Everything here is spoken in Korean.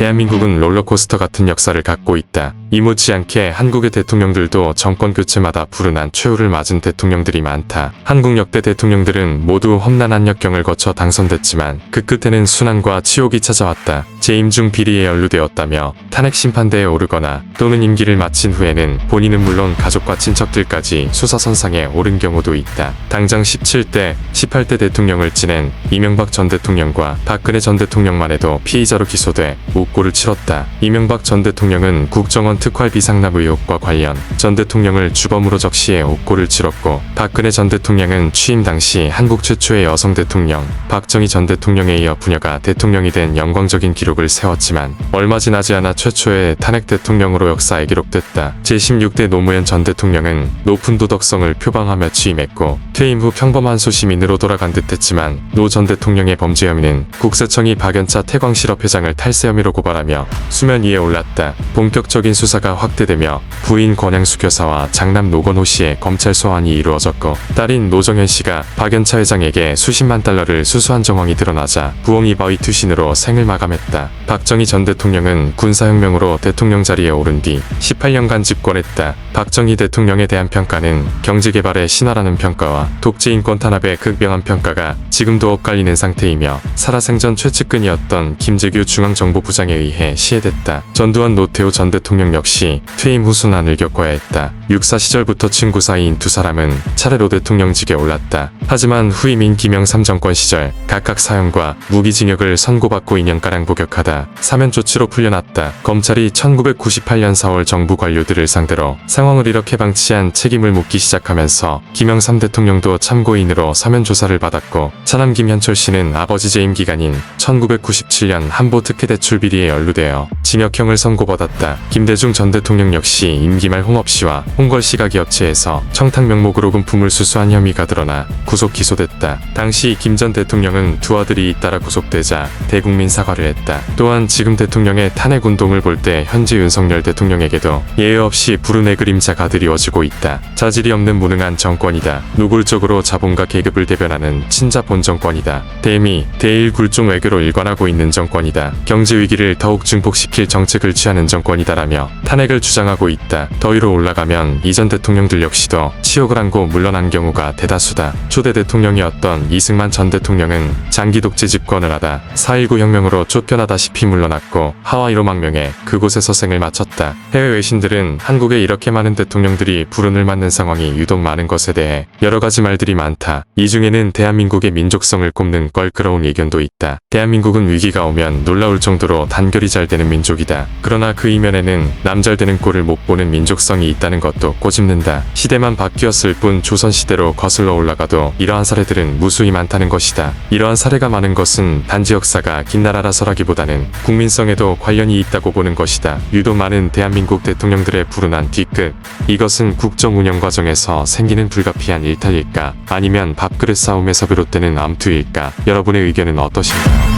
대한민국은 롤러코스터 같은 역사를 갖고 있다. 이 못지않게 한국의 대통령들도 정권 교체마다 불운한 최후를 맞은 대통령들이 많다. 한국 역대 대통령들은 모두 험난한 역경을 거쳐 당선됐지만 그 끝에는 순환과 치욕이 찾아왔다. 재임 중 비리에 연루되었다며 탄핵 심판대에 오르거나 또는 임기를 마친 후에는 본인은 물론 가족과 친척들까지 수사선상에 오른 경우도 있다. 당장 17대, 18대 대통령을 지낸 이명박 전 대통령과 박근혜 전 대통령만 해도 피의자로 기소돼 옥고를 치렀다. 이명박 전 대통령은 국정원 특활 비상납 의혹과 관련 전 대통령을 주범으로 적시해 옥고를 치렀고, 박근혜 전 대통령은 취임 당시 한국 최초의 여성 대통령 박정희 전 대통령에 이어 부녀가 대통령이 된 영광적인 기록을 세웠지만 얼마 지나지 않아 최초의 탄핵 대통령으로 역사에 기록됐다. 제16대 노무현 전 대통령은 높은 도덕성을 표방하며 취임했고 퇴임 후 평범한 소시민으로 돌아간 듯했지만 노 전 대통령의 범죄 혐의는 국세청이 박연차 태광실업 회장을 탈세 혐의로 고발하며 수면 위에 올랐다. 본격적인 수사가 확대되며 부인 권양수 교사와 장남 노건호 씨의 검찰 소환이 이루어졌고, 딸인 노정현 씨가 박연차 회장에게 수십만 달러를 수수한 정황이 드러나자 부엉이 바위 투신으로 생을 마감했다. 박정희 전 대통령은 군사혁명으로 대통령 자리에 오른 뒤 18년간 집권했다. 박정희 대통령에 대한 평가는 경제개발의 신화라는 평가와 독재인권 탄압의 극명한 평가가 지금도 엇갈리는 상태이며 살아생전 최측근이었던 김재규 중앙정보부장에 의해 시해됐다. 전두환 노태우 전 대통령 역시 퇴임 후 순환을 겪어야 했다. 육사 시절부터 친구 사이인 두 사람은 차례로 대통령직에 올랐다. 하지만 후임인 김영삼 정권 시절 각각 사형과 무기징역을 선고받고 2년가량 복역하다 사면 조치로 풀려났다. 검찰이 1998년 4월 정부 관료들을 상대로 상황을 이렇게 방치한 책임을 묻기 시작하면서 김영삼 대통령도 참고인으로 사면 조사를 받았고, 차남 김현철 씨는 아버지 재임 기간인 1997년 한보 특혜 대출 비리에 연루되어 징역형을 선고받았다. 김대중 전 대통령 역시 임기 말 홍업 씨와 홍걸 씨가 기업체에서 청탁 명목으로 금품을 수수한 혐의가 드러나 구속 기소됐다. 당시 김 전 대통령은 두 아들이 잇따라 구속되자 대국민 사과를 했다. 또한 지금 대통령의 탄핵 운동을 볼 때 현재 윤석열 대통령에게도 예외 없이 불운의 그림자가 드리워지고 있다. 자질이 없는 무능한 정권이다. 노골적으로 자본과 계급을 대변하는 친자 본정권이다. 대미, 대일 굴종 외교로 일관하고 있는 정권이다. 경제 위기를 더욱 증폭시킬 정책을 취하는 정권이다라며 탄핵을 주장하고 있다. 더 위로 올라가면 이전 대통령들 역시도 치욕을 안고 물러난 경우가 대다수다. 초대 대통령이었던 이승만 전 대통령은 장기 독재 집권을 하다 4.19 혁명으로 쫓겨나다시피 물러났고 하와이로 망명해 그곳에서 생을 마쳤다. 해외 외신들은 한국에 이렇게 많은 대통령들이 불운을 맞는 상황이 유독 많은 것에 대해 여러 가지 말들이 많다. 이 중에는 대한민국의 민족성을 꼽는 껄끄러운 의견도 있다. 대한민국은 위기가 오면 놀라울 정도로 단결이 잘 되는 민족이다. 그러나 그 이면에는 남 잘 되는 꼴을 못 보는 민족성이 있다는 것도 꼬집는다. 시대만 바뀌었을 뿐 조선시대로 거슬러 올라가도 이러한 사례들은 무수히 많다는 것이다. 이러한 사례가 많은 것은 단지 역사가 긴 나라라서라기보다는 국민성에도 관련이 있다고 보는 것이다. 유독 많은 대한민국 대통령들의 불운한 뒤끝, 이것은 국정 운영 과정에서 생기는 불가피한 일탈일까, 아니면 밥그릇 싸움에서 비롯되는 암투일까? 여러분의 의견은 어떠신가요?